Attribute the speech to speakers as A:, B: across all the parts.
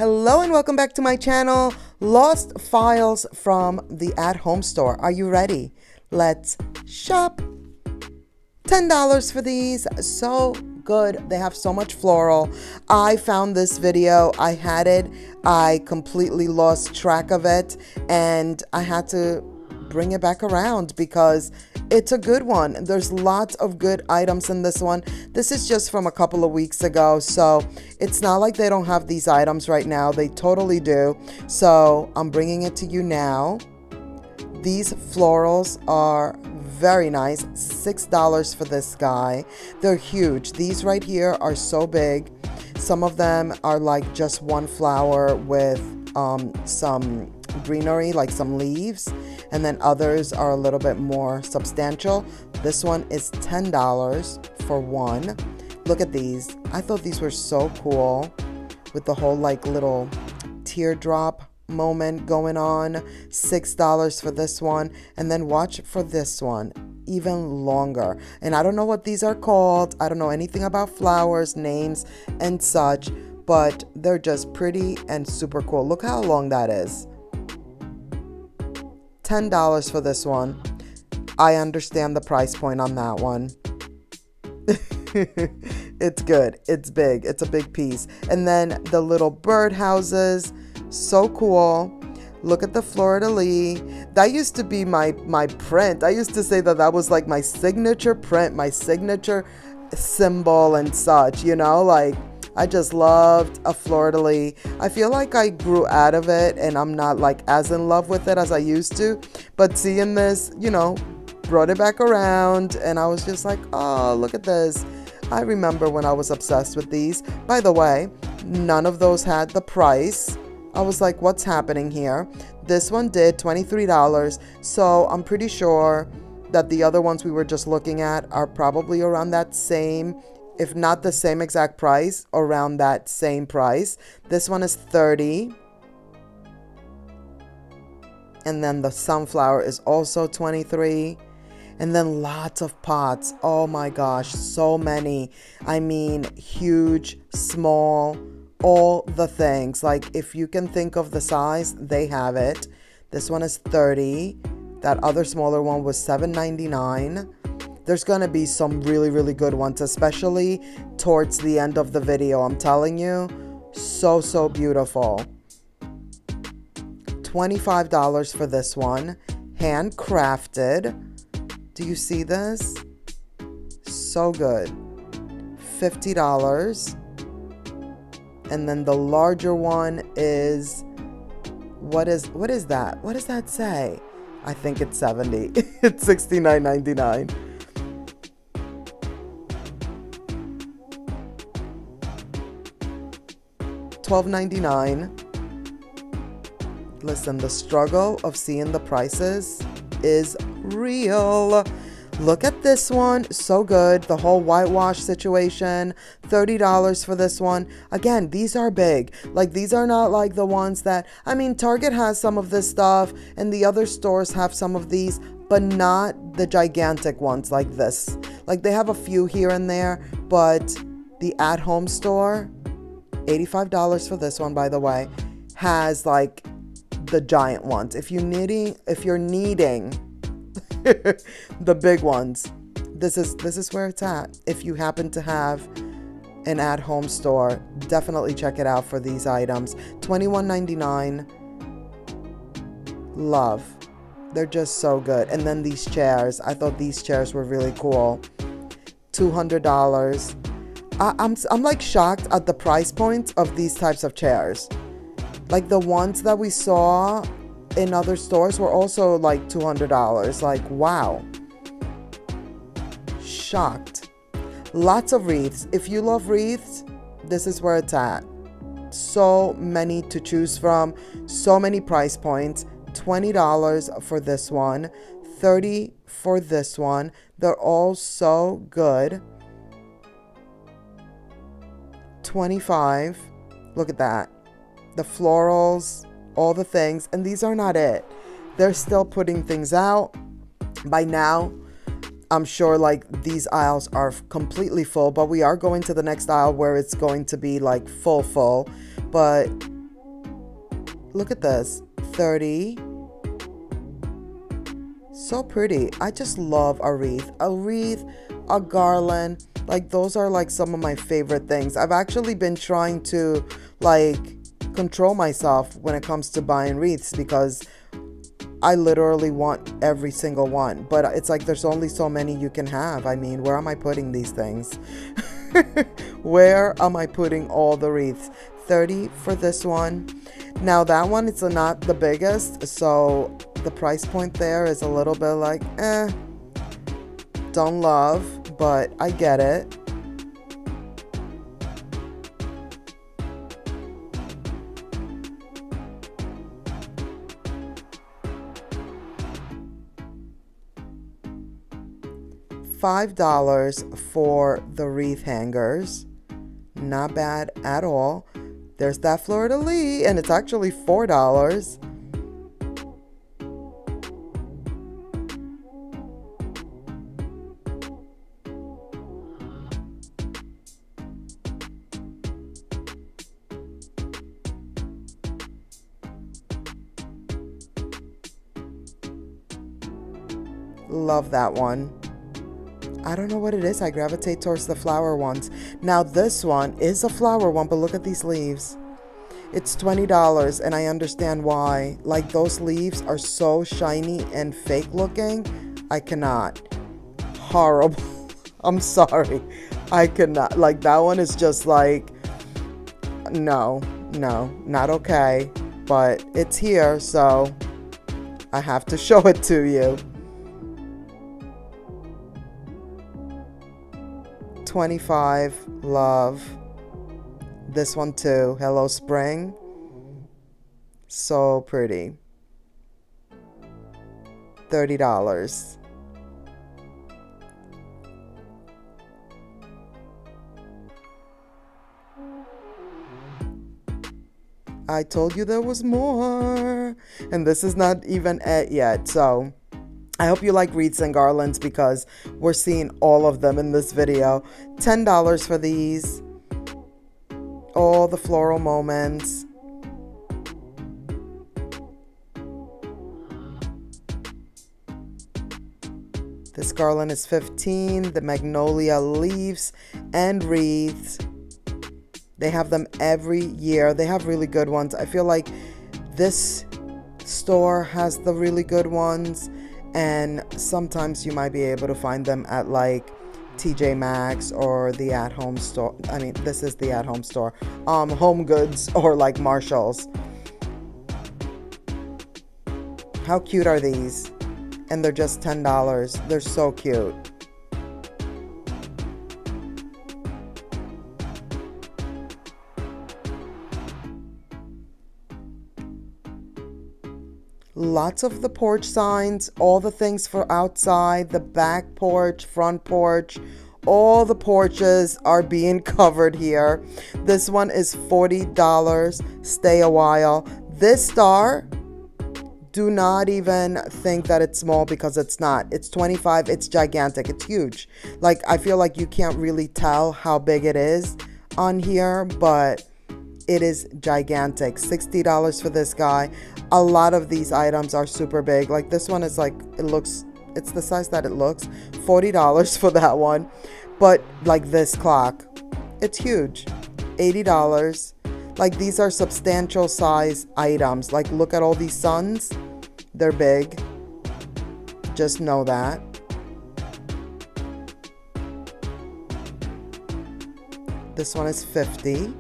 A: Hello and welcome back to my channel, Lost Files from the at-home store. Are you ready? Let's shop. $10 for these. So good. They have so much floral. I found this video. I had it. I completely lost track of it and I had to bring it back around because it's a good one. There's lots of good items in this one. This is just from a couple of weeks ago, so it's not like they don't have these items right now. They totally do. So I'm bringing it to you now. These florals are very nice. $6 for this guy. They're huge. These right here are so big. Some of them are like just one flower with some greenery, like some leaves, and then others are a little bit more substantial. This one is $10 for one. Look at these. I thought these were so cool with the whole like little teardrop moment going on. $6 for this one, and then watch for this one, even longer. And I don't know what these are called. I don't know anything about flowers, names and such, but they're just pretty and super cool. Look how long that is. $10 for this one. I understand the price point on that one. It's good. It's big. It's a big piece. And then the little bird houses. So cool. Look at the Fleur-de-lis. That used to be my print. I used to say that was like my signature print, my signature symbol and such, you know, like I just loved a Fleur-de-lis. I feel like I grew out of it and I'm not like as in love with it as I used to. But seeing this, you know, brought it back around and I was just like, oh, look at this. I remember when I was obsessed with these. By the way, none of those had the price. I was like, what's happening here? This one did $23. So I'm pretty sure that the other ones we were just looking at are probably around that same, if not the same exact price, around that same price. This one is $30. And then the sunflower is also $23. And then lots of pots. Oh my gosh, so many. I mean, huge, small, all the things. Like if you can think of the size, they have it. This one is $30. That other smaller one was $7.99. There's gonna be some really, really good ones, especially towards the end of the video. I'm telling you, so beautiful. $25 for this one. Handcrafted. Do you see this? So good. $50. And then the larger one is, what is that? What does that say? I think it's $70. It's $69.99. $12.99. Listen, the struggle of seeing the prices is real. Look at this one. So good. The whole whitewash situation. $30 for this one. Again, these are big. Like, these are not like the ones that, I mean, Target has some of this stuff and the other stores have some of these, but not the gigantic ones like this. Like, they have a few here and there, but the at-home store, $85 for this one, by the way, has like the giant ones. If you're needing the big ones, this is where it's at. If you happen to have an at-home store, definitely check it out for these items. $21.99. Love. They're just so good. And then these chairs. I thought these chairs were really cool. $200. I'm like shocked at the price point of these types of chairs. Like the ones that we saw in other stores were also like $200. Like, wow. Shocked. Lots of wreaths. If you love wreaths, this is where it's at. So many to choose from. So many price points. $20 for this one. $30 for this one. They're all so good. $25. Look at that. The florals, all the things, and these are not it. They're still putting things out. By now, I'm sure like these aisles are completely full, but we are going to the next aisle where it's going to be like full. But Look at this. 30. So pretty. I just love a wreath. A wreath, a garland. Like those are like some of my favorite things. I've actually been trying to like control myself when it comes to buying wreaths because I literally want every single one. But it's like there's only so many you can have. I mean, where am I putting these things? Where am I putting all the wreaths? 30 for this one. Now that one is not the biggest, so the price point there is a little bit like, don't love, but I get it. $5 for the wreath hangers. Not bad at all. There's that Fleur-de-lis, and it's actually $4. Love that one. I don't know what it is. I gravitate towards the flower ones. Now this one is a flower one, but look at these leaves. It's $20 and I understand why. Like those leaves are so shiny and fake looking. I cannot. Horrible. I'm sorry. I cannot. Like that one is just like, no, not okay. But it's here, so I have to show it to you. 25, love. This one too, Hello Spring. So pretty. $30. I told you there was more. And this is not even it yet, so I hope you like wreaths and garlands because we're seeing all of them in this video. $10 for these. All the floral moments. This garland is $15. The magnolia leaves and wreaths. They have them every year. They have really good ones. I feel like this store has the really good ones. And sometimes you might be able to find them at like TJ Maxx or the at-home store. I mean, this is the at-home store. Home Goods or like Marshall's. How cute are these? And they're just $10. They're so cute. Lots of the porch signs, all the things for outside, the back porch, front porch, all the porches are being covered here. This one is $40. Stay a while. This star, do not even think that it's small because it's not. It's 25. It's gigantic. It's huge. Like, I feel like you can't really tell how big it is on here, but it is gigantic. $60 for this guy. A lot of these items are super big. Like this one is like, it's the size that it looks. $40 for that one. But like this clock, it's huge. $80. Like these are substantial size items. Like look at all these suns. They're big. Just know that. This one is $50.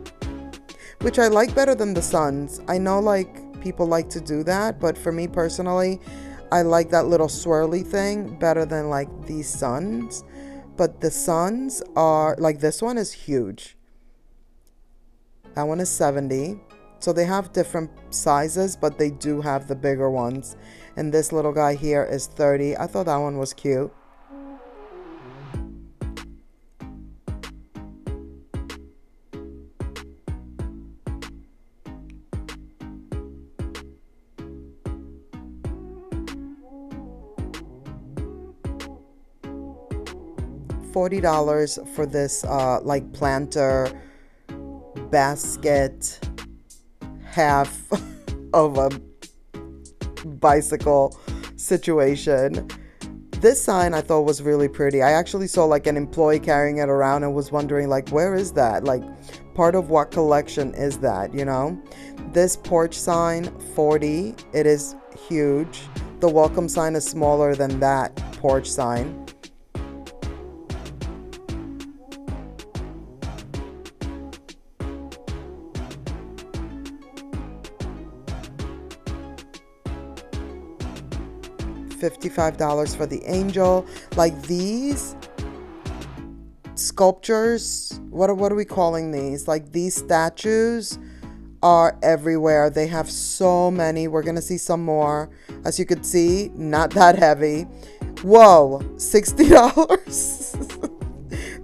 A: Which I like better than the suns. I know like people like to do that, but for me personally, I like that little swirly thing better than like these suns. But the suns are, like this one is huge. That one is $70. So they have different sizes, but they do have the bigger ones. And this little guy here is $30. I thought that one was cute. $40 for this like planter basket half of a bicycle situation. This sign I thought was really pretty. I actually saw like an employee carrying it around and was wondering like, where is that? Like, part of what collection is that, you know? This porch sign, $40. It is huge. The welcome sign is smaller than that porch sign. $55 for the angel. Like these sculptures, what are we calling these? Like these statues are everywhere. They have so many. We're gonna see some more. As you could see, not that heavy. Whoa, $60.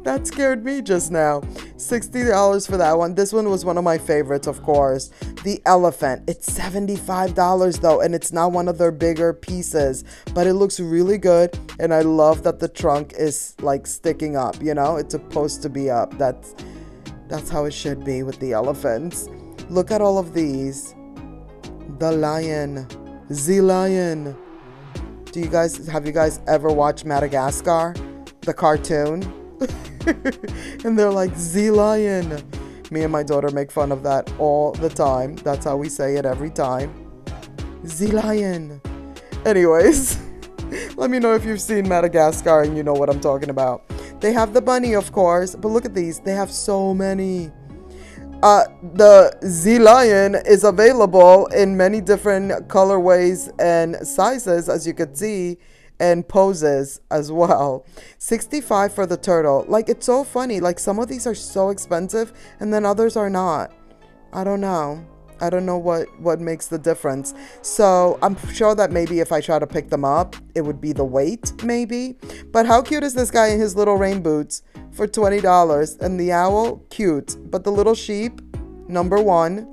A: That scared me just now. $60 for that one. This one was one of my favorites, of course. The elephant. It's $75 though, and it's not one of their bigger pieces, but it looks really good. And I love that the trunk is like sticking up, you know? It's supposed to be up. That's how it should be with the elephants. Look at all of these. The lion. The lion. Have you guys ever watched Madagascar? The cartoon? And they're like, the lion. Me and my daughter make fun of that all the time. That's how we say it every time. The lion. Anyways, let me know if you've seen Madagascar and you know what I'm talking about. They have the bunny, of course, but look at these. They have so many. The lion is available in many different colorways and sizes, as you could see, and poses as well. $65 for the turtle. Like, it's so funny. Like, some of these are so expensive and then others are not. I don't know what makes the difference. So I'm sure that maybe if I try to pick them up, it would be the weight, maybe. But how cute is this guy in his little rain boots for $20? And the owl, cute. But the little sheep, number one,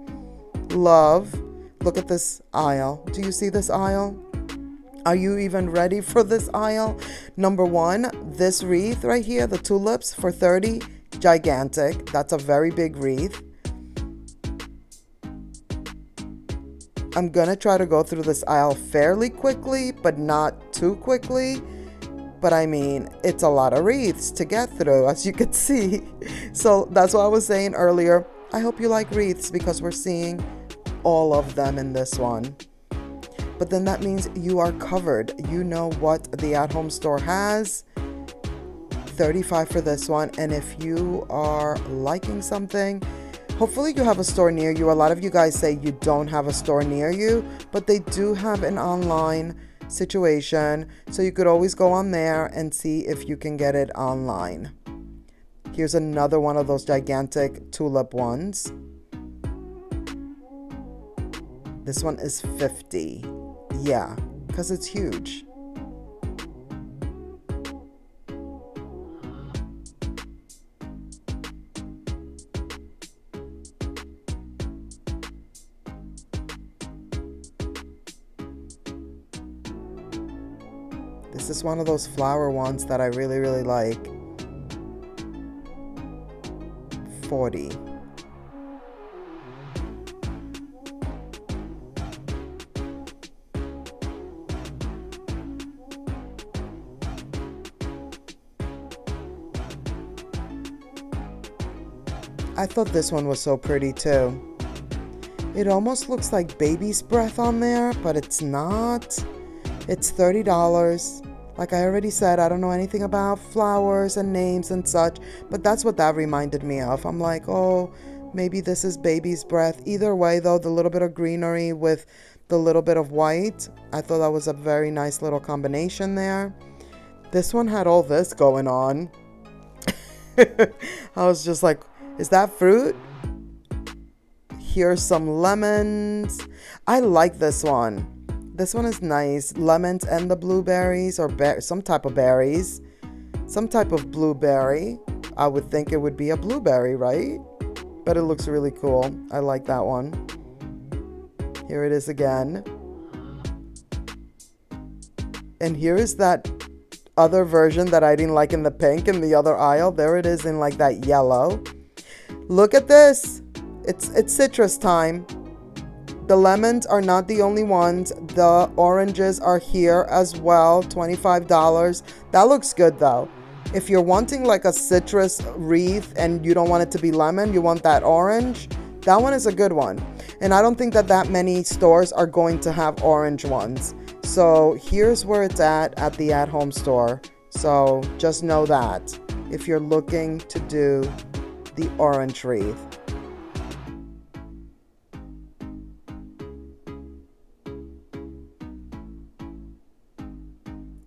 A: love. Look at this aisle. Do you see this aisle? Are you even ready for this aisle? Number one, this wreath right here, the tulips for $30, gigantic. That's a very big wreath. I'm gonna try to go through this aisle fairly quickly, but not too quickly. But I mean, it's a lot of wreaths to get through, as you could see. So that's what I was saying earlier. I hope you like wreaths because we're seeing all of them in this one. But then that means you are covered. You know what the at-home store has. $35 for this one. And if you are liking something, hopefully you have a store near you. A lot of you guys say you don't have a store near you, but they do have an online situation. So you could always go on there and see if you can get it online. Here's another one of those gigantic tulip ones. This one is $50. Yeah, because it's huge. This is one of those flower ones that I really, really like. $40. I thought this one was so pretty too. It almost looks like baby's breath on there, but it's not. It's $30. Like I already said, I don't know anything about flowers and names and such, but that's what that reminded me of. I'm like, oh, maybe this is baby's breath. Either way though, the little bit of greenery with the little bit of white, I thought that was a very nice little combination there. This one had all this going on. I was just like, is that fruit? Here's some lemons. I like this one. This one is nice. Lemons and the blueberries, or some type of berries. Some type of blueberry. I would think it would be a blueberry, right? But it looks really cool. I like that one. Here it is again. And here is that other version that I didn't like in the pink in the other aisle. There it is in like that yellow. Look at this. It's citrus time. The lemons are not the only ones. The oranges are here as well, $25. That looks good though. If you're wanting like a citrus wreath and you don't want it to be lemon, you want that orange, that one is a good one. And I don't think that many stores are going to have orange ones. So here's where it's at the at-home store. So just know that if you're looking to do the orange wreath.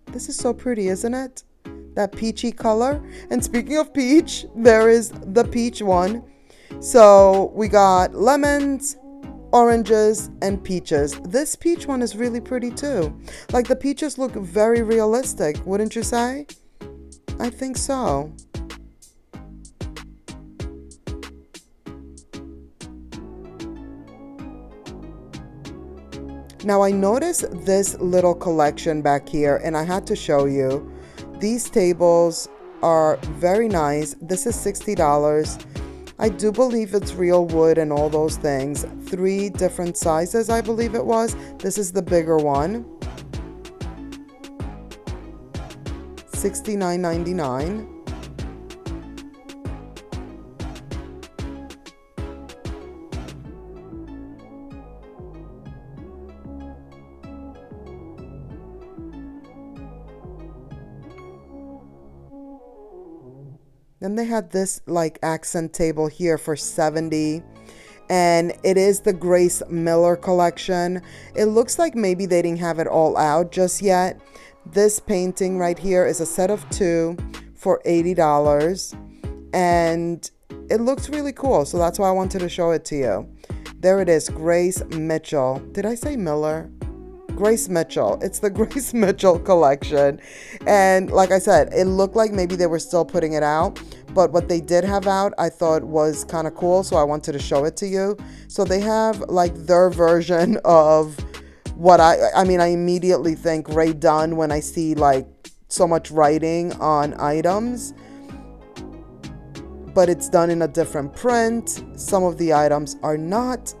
A: This is so pretty, isn't it? That peachy color. And speaking of peach, there is the peach one. So we got lemons, oranges, and peaches. This peach one is really pretty too. Like the peaches look very realistic, wouldn't you say? I think so. Now I noticed this little collection back here and I had to show you. These tables are very nice. This is $60. I do believe it's real wood and all those things. 3 different sizes, I believe it was. This is the bigger one. $69.99. Then they had this like accent table here for $70, and it is the Grace Miller collection. It looks like maybe they didn't have it all out just yet. This painting right here is a set of 2 for $80, and it looks really cool. So that's why I wanted to show it to you. There it is, Grace Mitchell. Did I say Miller? Grace Mitchell. It's the Grace Mitchell collection. And like I said, it looked like maybe they were still putting it out, but what they did have out I thought was kind of cool, so I wanted to show it to you. So they have like their version of what I mean, I immediately think Rae Dunn when I see like so much writing on items, but it's done in a different print. Some of the items are not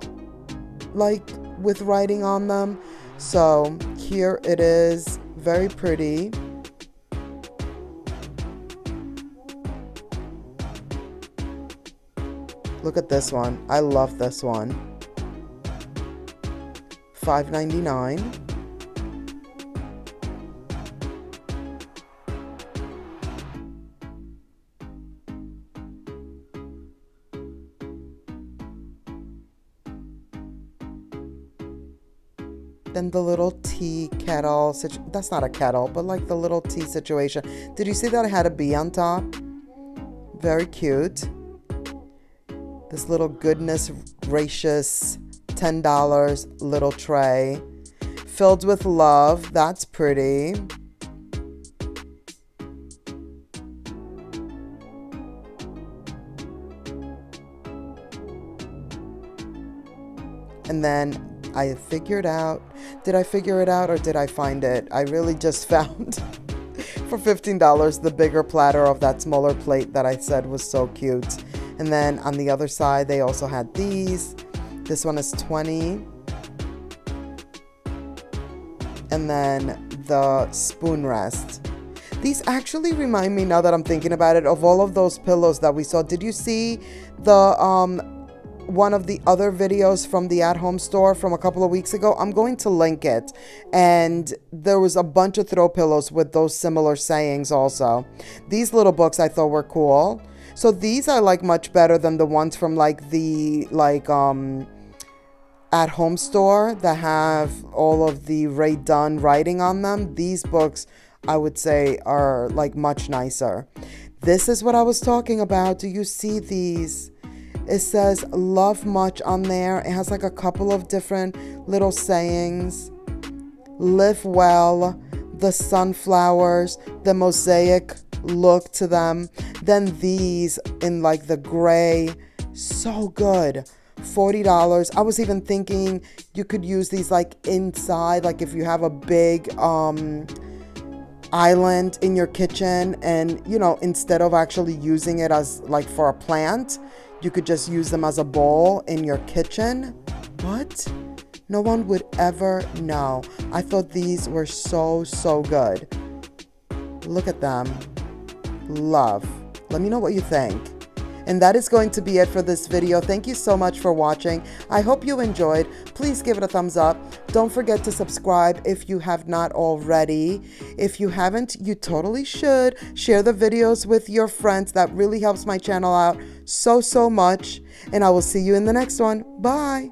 A: like with writing on them. So here it is, very pretty. Look at this one. I love this one. $5.99. Then the little tea kettle, that's not a kettle, but like the little tea situation. Did you see that it had a bee on top? Very cute. This little goodness gracious $10 little tray filled with love. That's pretty. And then I figured out, did I figure it out or did I find it? I really just found for $15 the bigger platter of that smaller plate that I said was so cute. And then on the other side, they also had these. This one is $20. And then the spoon rest. These actually remind me, now that I'm thinking about it, of all of those pillows that we saw. Did you see the one of the other videos from the at-home store from a couple of weeks ago? I'm going to link it. And there was a bunch of throw pillows with those similar sayings also. These little books I thought were cool. So these I like much better than the ones from like the at-home store that have all of the Rae Dunn writing on them. These books I would say are like much nicer. This is what I was talking about. Do you see these? It says love much on there. It has like a couple of different little sayings. Live well, the sunflowers, the mosaic look to them. Then these in like the gray, so good. $40. I was even thinking you could use these like inside, like if you have a big island in your kitchen, and you know, instead of actually using it as like for a plant, you could just use them as a bowl in your kitchen. What? No one would ever know. I thought these were so, so good. Look at them. Love. Let me know what you think. And that is going to be it for this video. Thank you so much for watching. I hope you enjoyed. Please give it a thumbs up. Don't forget to subscribe if you have not already. If you haven't, you totally should. Share the videos with your friends. That really helps my channel out so, so much. And I will see you in the next one. Bye.